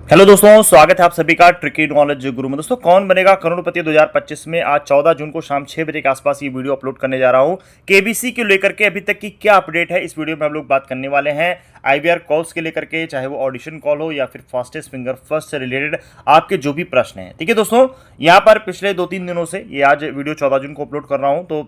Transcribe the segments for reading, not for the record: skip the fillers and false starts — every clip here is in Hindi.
हेलो दोस्तों, स्वागत है आप सभी का ट्रिकी नॉलेज गुरु में। दोस्तों, कौन बनेगा करोड़पति 2025 में आज 14 जून को शाम 6 बजे के आसपास ये वीडियो अपलोड करने जा रहा हूं। केबीसी को लेकर के अभी तक की क्या अपडेट है, इस वीडियो में हम लोग बात करने वाले हैं। आईवीआर कॉल्स के लेकर के, चाहे वो ऑडिशन कॉल हो या फिर फास्टेस्ट फिंगर फर्स्ट से रिलेटेड आपके जो भी प्रश्न हैं। ठीक है दोस्तों, यहाँ पर पिछले 2-3 दिनों से, ये आज वीडियो 14 जून को अपलोड कर रहा हूँ, तो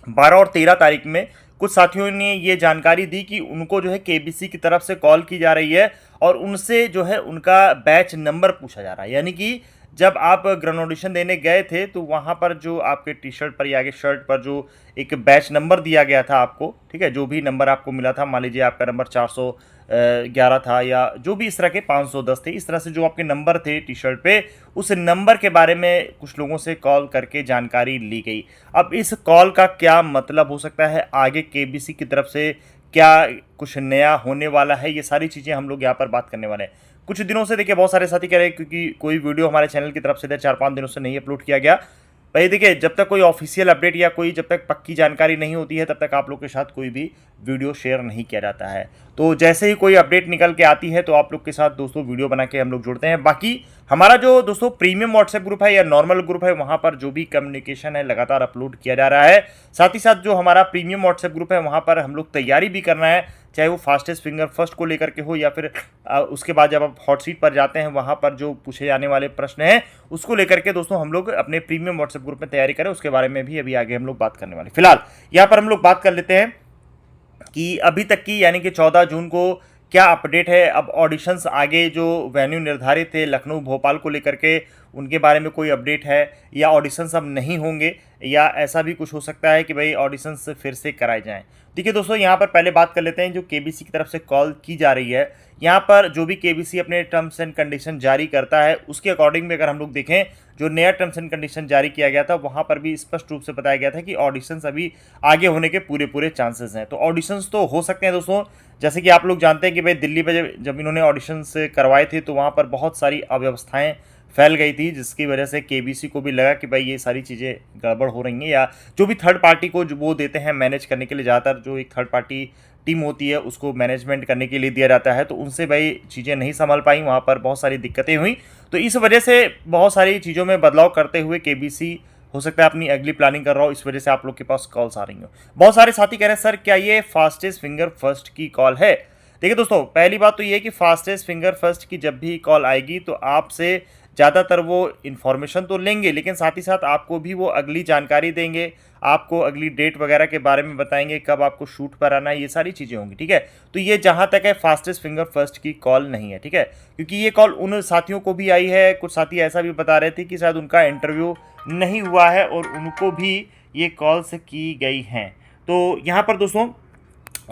12 और 13 तारीख में कुछ साथियों ने ये जानकारी दी कि उनको जो है केबीसी की तरफ से कॉल की जा रही है और उनसे जो है उनका बैच नंबर पूछा जा रहा है। यानी कि जब आप ग्रैंड ऑडिशन देने गए थे तो वहाँ पर जो आपके टी शर्ट पर या आगे शर्ट पर जो एक बैच नंबर दिया गया था आपको, ठीक है, जो भी नंबर आपको मिला था, मान लीजिए आपका नंबर 411 था या जो भी इस तरह के 510 थे, इस तरह से जो आपके नंबर थे टी शर्ट पे, उस नंबर के बारे में कुछ लोगों से कॉल करके जानकारी ली गई। अब इस कॉल का क्या मतलब हो सकता है, आगे केबीसी की तरफ से क्या कुछ नया होने वाला है, ये सारी चीज़ें हम लोग यहाँ पर बात करने वाले हैं। कुछ दिनों से देखिए बहुत सारे साथी कह रहे हैं क्योंकि कोई वीडियो हमारे चैनल की तरफ से 4-5 दिनों से नहीं अपलोड किया गया। भाई देखिए, जब तक कोई ऑफिशियल अपडेट या कोई जब तक पक्की जानकारी नहीं होती है तब तक आप लोग के साथ कोई भी वीडियो शेयर नहीं किया जाता है। तो जैसे ही कोई अपडेट निकल के आती है तो आप लोग के साथ दोस्तों वीडियो बना के हम लोग जुड़ते हैं। बाकी हमारा जो दोस्तों प्रीमियम व्हाट्सएप ग्रुप है या नॉर्मल ग्रुप है, वहाँ पर जो भी कम्युनिकेशन है लगातार अपलोड किया जा रहा है। साथ ही साथ जो हमारा प्रीमियम व्हाट्सएप ग्रुप है वहाँ पर हम लोग तैयारी भी करना है, चाहे वो फास्टेस्ट फिंगर फर्स्ट को लेकर के हो या फिर उसके बाद जब आप हॉट सीट पर जाते हैं वहाँ पर जो पूछे जाने वाले प्रश्न हैं उसको लेकर के दोस्तों हम लोग अपने प्रीमियम व्हाट्सएप ग्रुप में तैयारी करें। उसके बारे में भी अभी आगे हम लोग बात करने वाले। फिलहाल यहाँ पर हम लोग बात कर लेते हैं कि अभी तक की, यानी कि 14 जून को क्या अपडेट है। अब ऑडिशंस आगे जो वेन्यू निर्धारित थे लखनऊ भोपाल को लेकर के, उनके बारे में कोई अपडेट है या ऑडिशंस अब नहीं होंगे, या ऐसा भी कुछ हो सकता है कि भाई ऑडिशंस फिर से कराए जाएं। देखिए दोस्तों, यहाँ पर पहले बात कर लेते हैं जो केबीसी की तरफ से कॉल की जा रही है। यहाँ पर जो भी केबीसी अपने टर्म्स एंड कंडीशन जारी करता है उसके अकॉर्डिंग में अगर हम लोग देखें, जो नया टर्म्स एंड कंडीशन जारी किया गया था वहाँ पर भी स्पष्ट रूप से बताया गया था कि ऑडिशंस अभी आगे होने के पूरे चांसेस हैं। तो ऑडिशंस तो हो सकते हैं दोस्तों। जैसे कि आप लोग जानते हैं कि भाई दिल्ली में जब इन्होंने ऑडिशंस करवाए थे तो वहाँ पर बहुत सारी अव्यवस्थाएं फैल गई थी, जिसकी वजह से केबीसी को भी लगा कि भाई ये सारी चीज़ें गड़बड़ हो रही हैं, या जो भी थर्ड पार्टी को जो वो देते हैं मैनेज करने के लिए, ज़्यादातर जो एक थर्ड पार्टी टीम होती है उसको मैनेजमेंट करने के लिए दिया जाता है, तो उनसे भाई चीज़ें नहीं संभल पाई, वहाँ पर बहुत सारी दिक्कतें हुई। तो इस वजह से बहुत सारी चीज़ों में बदलाव करते हुए केबीसी हो सकता है अपनी अगली प्लानिंग कर रहा हो, इस वजह से आप लोग के पास कॉल्स आ रही हो। बहुत सारे साथी कह रहे हैं सर क्या ये फास्टेस्ट फिंगर फर्स्ट की कॉल है। देखिए दोस्तों, पहली बात तो ये है कि फास्टेस्ट फिंगर फर्स्ट की जब भी कॉल आएगी तो आपसे ज़्यादातर वो इन्फॉर्मेशन तो लेंगे, लेकिन साथ ही साथ आपको भी वो अगली जानकारी देंगे, आपको अगली डेट वगैरह के बारे में बताएंगे, कब आपको शूट पर आना है, ये सारी चीज़ें होंगी। ठीक है, तो ये जहाँ तक है फास्टेस्ट फिंगर फर्स्ट की कॉल नहीं है। ठीक है, क्योंकि ये कॉल उन साथियों को भी आई है, कुछ साथी ऐसा भी बता रहे थे कि शायद उनका इंटरव्यू नहीं हुआ है और उनको भी ये कॉल्स की गई हैं। तो यहाँ पर दोस्तों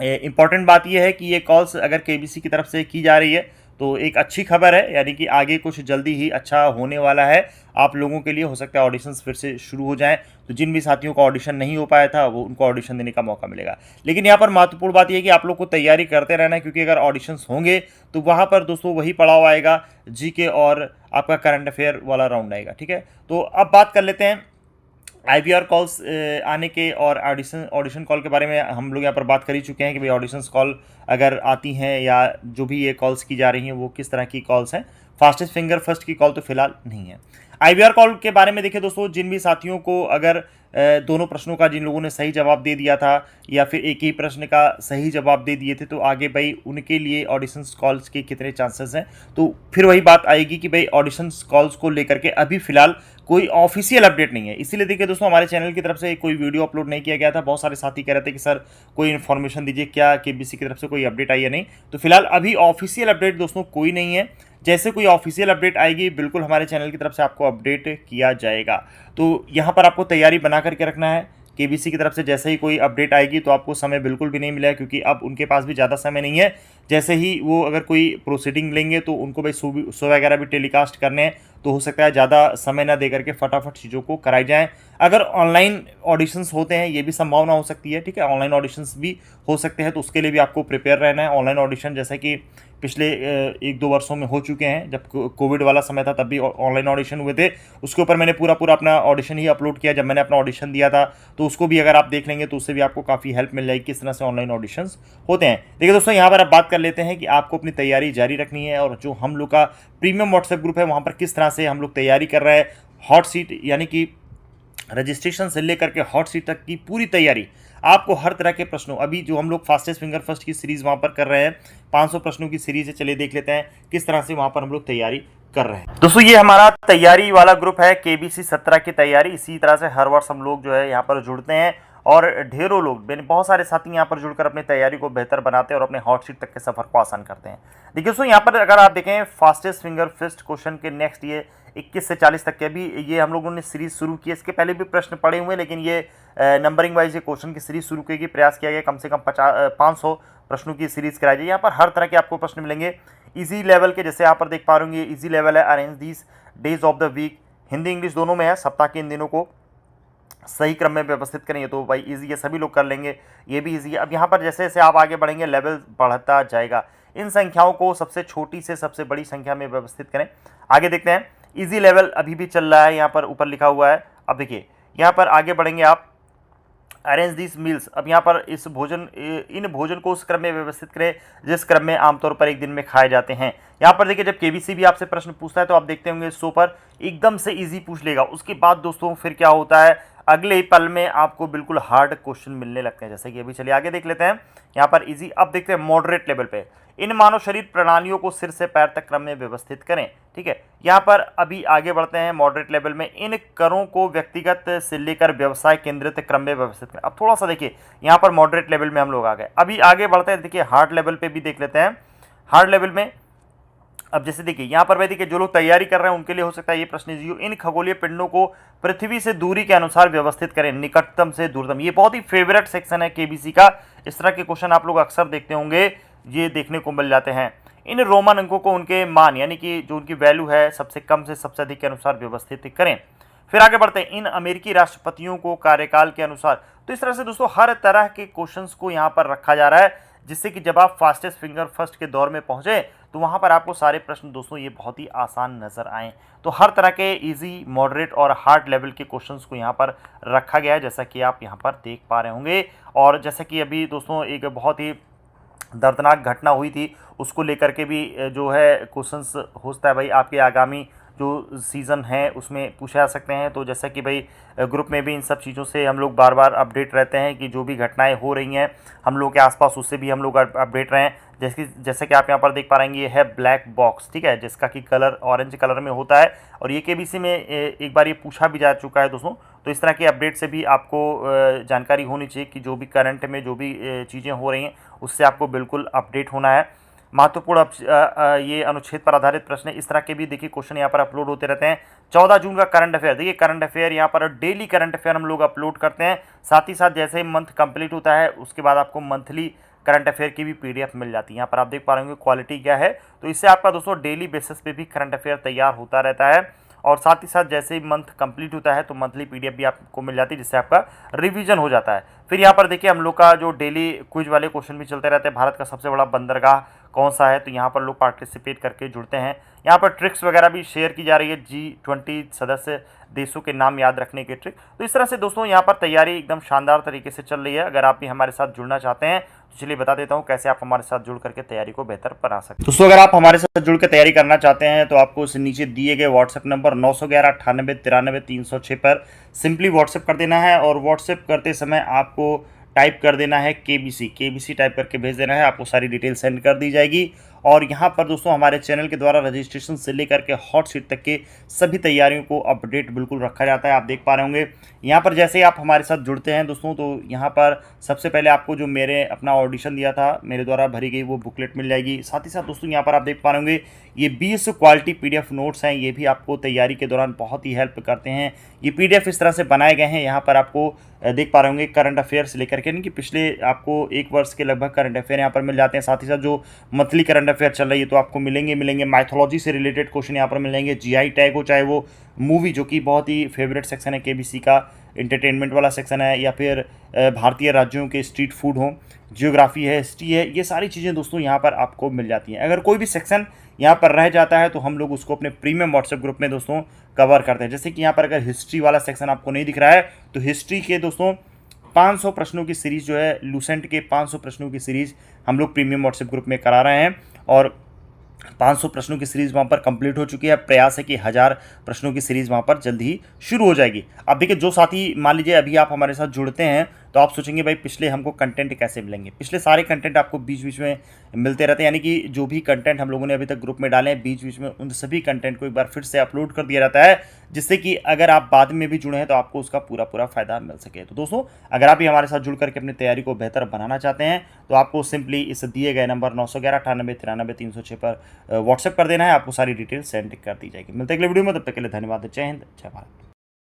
इम्पॉर्टेंट बात यह है कि ये कॉल्स अगर केबीसी की तरफ से की जा रही है तो एक अच्छी खबर है, यानी कि आगे कुछ जल्दी ही अच्छा होने वाला है आप लोगों के लिए। हो सकता है ऑडिशंस फिर से शुरू हो जाएं, तो जिन भी साथियों का ऑडिशन नहीं हो पाया था वो उनको ऑडिशन देने का मौका मिलेगा। लेकिन यहाँ पर महत्वपूर्ण बात यह है कि आप लोग को तैयारी करते रहना है, क्योंकि अगर ऑडिशंस होंगे तो वहाँ पर दोस्तों वही पड़ाव आएगा, जीके और आपका करंट अफेयर वाला राउंड आएगा। ठीक है, तो अब बात कर लेते हैं आईवीआर कॉल्स आने के और ऑडिशन कॉल के बारे में। हम लोग यहाँ पर बात कर ही चुके हैं कि भाई ऑडिशंस कॉल अगर आती हैं या जो भी ये कॉल्स की जा रही हैं वो किस तरह की कॉल्स हैं। फास्टेस्ट फिंगर फर्स्ट की कॉल तो फिलहाल नहीं है। आईवीआर कॉल के बारे में देखिए दोस्तों, जिन भी साथियों को अगर दोनों प्रश्नों का जिन लोगों ने सही जवाब दे दिया था या फिर एक ही प्रश्न का सही जवाब दे दिए थे, तो आगे भाई उनके लिए ऑडिशंस कॉल्स के कितने चांसेस हैं, तो फिर वही बात आएगी कि भाई ऑडिशंस कॉल्स को लेकर के अभी फिलहाल कोई ऑफिशियल अपडेट नहीं है। इसीलिए देखिए दोस्तों, हमारे चैनल की तरफ से कोई वीडियो अपलोड नहीं किया गया था। बहुत सारे साथी कह रहे थे कि सर कोई इन्फॉर्मेशन दीजिए, क्या केबीसी की तरफ से कोई अपडेट आई है नहीं। तो फिलहाल अभी ऑफिशियल अपडेट दोस्तों कोई नहीं है। जैसे कोई ऑफिशियल अपडेट आएगी बिल्कुल हमारे चैनल की तरफ से आपको अपडेट किया जाएगा। तो यहाँ पर आपको तैयारी बना करके रखना है। केबीसी की तरफ से जैसे ही कोई अपडेट आएगी तो आपको समय बिल्कुल भी नहीं मिलेगा, क्योंकि अब उनके पास भी ज़्यादा समय नहीं है। जैसे ही वो अगर कोई प्रोसीडिंग लेंगे तो उनको भाई शो वगैरह भी टेलीकास्ट करने हैं, तो हो सकता है ज़्यादा समय ना दे करके फटाफट चीज़ों को कराई जाएँ। अगर ऑनलाइन ऑडिशंस होते हैं, ये भी संभावना हो सकती है, ठीक है? ऑनलाइन ऑडिशंस भी हो सकते हैं, तो उसके लिए भी आपको प्रिपेयर रहना है। ऑनलाइन ऑडिशन जैसे कि पिछले 1-2 वर्षों में हो चुके हैं, जब कोविड वाला समय था तब भी ऑनलाइन ऑडिशन हुए थे। उसके ऊपर मैंने पूरा अपना ऑडिशन ही अपलोड किया जब मैंने अपना ऑडिशन दिया था, तो उसको भी अगर आप देख लेंगे तो उससे भी आपको काफ़ी हेल्प मिल जाएगी किस तरह से ऑनलाइन ऑडिशंस होते हैं। देखिए दोस्तों, यहाँ पर अब बात कर लेते हैं कि आपको अपनी तैयारी जारी रखनी है, और जो हम लोग का प्रीमियम व्हाट्सएप ग्रुप है वहाँ पर किस तरह से हम लोग तैयारी कर रहे हैं। हॉट सीट यानी कि रजिस्ट्रेशन से लेकर के हॉट सीट तक की पूरी तैयारी, आपको हर तरह के प्रश्नों, अभी जो हम लोग फास्टेस्ट फिंगर फर्स्ट की सीरीज वहां पर कर रहे हैं, 500 प्रश्नों की सीरीज है, चलिए देख लेते हैं किस तरह से वहां पर हम लोग तैयारी कर रहे हैं। दोस्तों, ये हमारा तैयारी वाला ग्रुप है, केबीसी 17 की तैयारी। इसी तरह से हर वर्ष हम लोग जो है यहाँ पर जुड़ते हैं, और ढेरों लोग, मैंने बहुत सारे साथी यहाँ पर जुड़कर अपनी तैयारी को बेहतर बनाते हैं और अपने हॉट सीट तक के सफर को आसान करते हैं। देखिए दोस्तों, यहाँ पर अगर आप देखें फास्टेस्ट फिंगर फर्स्ट क्वेश्चन के नेक्स्ट ये 21 से 40 तक के भी ये हम लोगों ने सीरीज शुरू की है। इसके पहले भी प्रश्न पड़े हुए हैं, लेकिन ये नंबरिंग वाइज ये क्वेश्चन की सीरीज शुरू की प्रयास किया गया, कम से कम 500 प्रश्नों की सीरीज कराई जाए। यहाँ पर हर तरह के आपको प्रश्न मिलेंगे इजी लेवल के, जैसे यहाँ पर देख पा रहे होंगे इजी लेवल है, arrange these days of the week, Hindi English दोनों में है, सप्ताह के इन दिनों को सही क्रम में व्यवस्थित करेंगे तो भाई इजी है, सभी लोग कर लेंगे, ये भी इजी है। अब यहाँ पर जैसे जैसे आप आगे बढ़ेंगे लेवल बढ़ता जाएगा, इन संख्याओं को सबसे छोटी से सबसे बड़ी संख्या में व्यवस्थित करें। आगे देखते हैं, इजी लेवल अभी भी चल रहा है, यहाँ पर ऊपर लिखा हुआ है। अब देखिए यहाँ पर आगे बढ़ेंगे आप, अरेंज दिस मील्स, अब यहाँ पर इन भोजन को उस क्रम में व्यवस्थित करें जिस क्रम में आमतौर पर एक दिन में खाए जाते हैं। यहाँ पर देखिए, जब केबीसी भी आपसे प्रश्न पूछता है तो आप देखते होंगे शो पर एकदम से इजी पूछ लेगा, उसके बाद दोस्तों फिर क्या होता है, अगले ही पल में आपको बिल्कुल हार्ड क्वेश्चन मिलने लगते हैं, जैसे कि अभी चलिए आगे देख लेते हैं। यहाँ पर इजी, अब देखते हैं मॉडरेट लेवल पे, इन मानव शरीर प्रणालियों को सिर से पैर तक क्रम में व्यवस्थित करें, ठीक है। यहाँ पर अभी आगे बढ़ते हैं मॉडरेट लेवल में, इन करों को व्यक्तिगत से लेकर व्यवसाय केंद्रित क्रम में व्यवस्थित करें। अब थोड़ा सा देखिए, यहाँ पर मॉडरेट लेवल में हम लोग आ गए, अभी आगे बढ़ते हैं, देखिए हार्ड लेवल पे भी देख लेते हैं। हार्ड लेवल में अब जैसे देखिए यहाँ पर भाई देखिए, जो लोग तैयारी कर रहे हैं उनके लिए हो सकता है ये प्रश्न, इन खगोलीय पिंडों को पृथ्वी से दूरी के अनुसार व्यवस्थित करें, निकटतम से दूरतम। ये बहुत ही फेवरेट सेक्शन है केबीसी का, इस तरह के क्वेश्चन आप लोग अक्सर देखते होंगे, ये देखने को मिल जाते हैं। इन रोमन अंकों को उनके मान यानी कि जो उनकी वैल्यू है सबसे कम से सबसे अधिक के अनुसार व्यवस्थित करें। फिर आगे बढ़ते हैं, इन अमेरिकी राष्ट्रपतियों को कार्यकाल के अनुसार। तो इस तरह से दोस्तों हर तरह के क्वेश्चंस को यहाँ पर रखा जा रहा है, जिससे कि जब आप फास्टेस्ट फिंगर फर्स्ट के दौर में पहुंचे तो वहां पर आपको सारे प्रश्न दोस्तों ये बहुत ही आसान नजर आए। तो हर तरह के इजी, मॉडरेट और हार्ड लेवल के क्वेश्चंस को यहाँ पर रखा गया है, जैसा कि आप यहाँ पर देख पा रहे होंगे। और जैसा कि अभी दोस्तों एक बहुत ही दर्दनाक घटना हुई थी, उसको लेकर के भी जो है क्वेश्चंस होता है भाई, आपके आगामी जो सीज़न है उसमें पूछे जा सकते हैं। तो जैसा कि भाई ग्रुप में भी इन सब चीज़ों से हम लोग बार बार अपडेट रहते हैं कि जो भी घटनाएं हो रही हैं हम लोग के आसपास, उससे भी हम लोग अपडेट रहें। जैसे कि आप यहाँ पर देख पा रहे हैं, ये है ब्लैक बॉक्स, ठीक है, जिसका कि कलर ऑरेंज कलर में होता है, और ये केबीसी में एक बार ये पूछा भी जा चुका है दोस्तों। तो इस तरह के अपडेट से भी आपको जानकारी होनी चाहिए कि जो भी करंट में जो भी चीज़ें हो रही हैं उससे आपको बिल्कुल अपडेट होना है। महत्वपूर्ण ये अनुच्छेद पर आधारित प्रश्न है, इस तरह के भी देखिए क्वेश्चन यहाँ पर अपलोड होते रहते हैं। 14 जून का करंट अफेयर, देखिए करंट अफेयर यहाँ पर डेली करंट अफेयर हम लोग अपलोड करते हैं, साथ ही साथ जैसे ही मंथ कंप्लीट होता है उसके बाद आपको मंथली करंट अफेयर की भी पीडीएफ मिल जाती है। यहाँ पर आप देख पा रहे होंगे क्वालिटी क्या है, तो इससे आपका दोस्तों डेली बेसिस पे भी करंट अफेयर तैयार होता रहता है, और साथ ही साथ जैसे ही मंथ कंप्लीट होता है तो मंथली पीडीएफ भी आपको मिल जाती है, जिससे आपका रिवीजन हो जाता है। फिर यहाँ पर देखिए हम लोग का जो डेली क्विज वाले क्वेश्चन भी चलते रहते हैं, भारत का सबसे बड़ा बंदरगाह कौन सा है, तो यहाँ पर लोग पार्टिसिपेट करके जुड़ते हैं। यहाँ पर ट्रिक्स वगैरह भी शेयर की जा रही है, G20 सदस्य देशों के नाम याद रखने की ट्रिक। तो इस तरह से दोस्तों यहाँ पर तैयारी एकदम शानदार तरीके से चल रही है। अगर आप भी हमारे साथ जुड़ना चाहते हैं तो चलिए बता देता हूँ कैसे आप हमारे साथ जुड़ करके तैयारी को बेहतर बना सकते हैं। दोस्तों, अगर आप हमारे साथ जुड़ के तैयारी करना चाहते हैं तो आपको उस नीचे दिए गए व्हाट्सएप नंबर 911 98 93 306 पर सिंपली व्हाट्सएप कर देना है, और व्हाट्सएप करते समय आपको टाइप कर देना है केबीसी टाइप करके भेज देना है, आपको सारी डिटेल सेंड कर दी जाएगी। और यहाँ पर दोस्तों हमारे चैनल के द्वारा रजिस्ट्रेशन से लेकर के हॉट सीट तक के सभी तैयारियों को अपडेट बिल्कुल रखा जाता है। आप देख पा रहे होंगे यहाँ पर जैसे ही आप हमारे साथ जुड़ते हैं दोस्तों, तो यहाँ पर सबसे पहले आपको जो मेरे अपना ऑडिशन दिया था मेरे द्वारा भरी गई वो बुकलेट मिल जाएगी। साथ ही साथ दोस्तों यहाँ पर आप देख पा रहे होंगे ये 20 क्वालिटी पीडीएफ नोट्स हैं, ये भी आपको तैयारी के दौरान बहुत ही हेल्प करते हैं। ये पीडीएफ इस तरह से बनाए गए हैं, यहाँ पर आपको देख पा रहे होंगे करंट अफेयर से लेकर के, यानी कि पिछले आपको 1 वर्ष के लगभग करंट अफेयर यहाँ पर मिल जाते हैं। साथ ही साथ जो मंथली करंट अफेयर चल रही है तो आपको मिलेंगे। माइथोलॉजी से रिलेटेड क्वेश्चन यहाँ पर मिलेंगे, जीआई टैग हो, चाहे वो मूवी जो कि बहुत ही फेवरेट सेक्शन है केबीसी का, एंटरटेनमेंट वाला सेक्शन है, या फिर भारतीय राज्यों के स्ट्रीट फूड हो, जियोग्राफी है, हिस्ट्री है, ये सारी चीज़ें दोस्तों यहाँ पर आपको मिल जाती हैं। अगर कोई भी सेक्शन यहाँ पर रह जाता है तो हम लोग उसको अपने प्रीमियम व्हाट्सएप ग्रुप में दोस्तों कवर करते हैं। जैसे कि यहाँ पर अगर हिस्ट्री वाला सेक्शन आपको नहीं दिख रहा है तो हिस्ट्री के दोस्तों 500 प्रश्नों की सीरीज़ जो है, लूसेंट के 500 प्रश्नों की सीरीज़ हम लोग प्रीमियम व्हाट्सएप ग्रुप में करा रहे हैं, और 500 प्रश्नों की सीरीज़ वहाँ पर कंप्लीट हो चुकी है। प्रयास है कि 1000 प्रश्नों की सीरीज़ वहाँ पर जल्द ही शुरू हो जाएगी। अब देखिए, जो साथी मान लीजिए अभी आप हमारे साथ जुड़ते हैं तो आप सोचेंगे भाई पिछले हमको कंटेंट कैसे मिलेंगे। पिछले सारे कंटेंट आपको बीच बीच में मिलते रहते हैं, यानी कि जो भी कंटेंट हम लोगों ने अभी तक ग्रुप में डाले हैं बीच बीच में उन सभी कंटेंट को एक बार फिर से अपलोड कर दिया जाता है, जिससे कि अगर आप बाद में भी जुड़े हैं तो आपको उसका पूरा फ़ायदा मिल सके। तो दोस्तों, अगर आप भी हमारे साथ जुड़ करके अपनी तैयारी को बेहतर बनाना चाहते हैं तो आपको सिंपली इस दिए गए नंबर 911 98 93 306 पर व्हाट्सएप कर देना है, आपको सारी डिटेल सेंड कर दी जाएगी। मिलते हैं अगले वीडियो में, तब तक के लिए धन्यवाद। जय हिंद, जय भारत।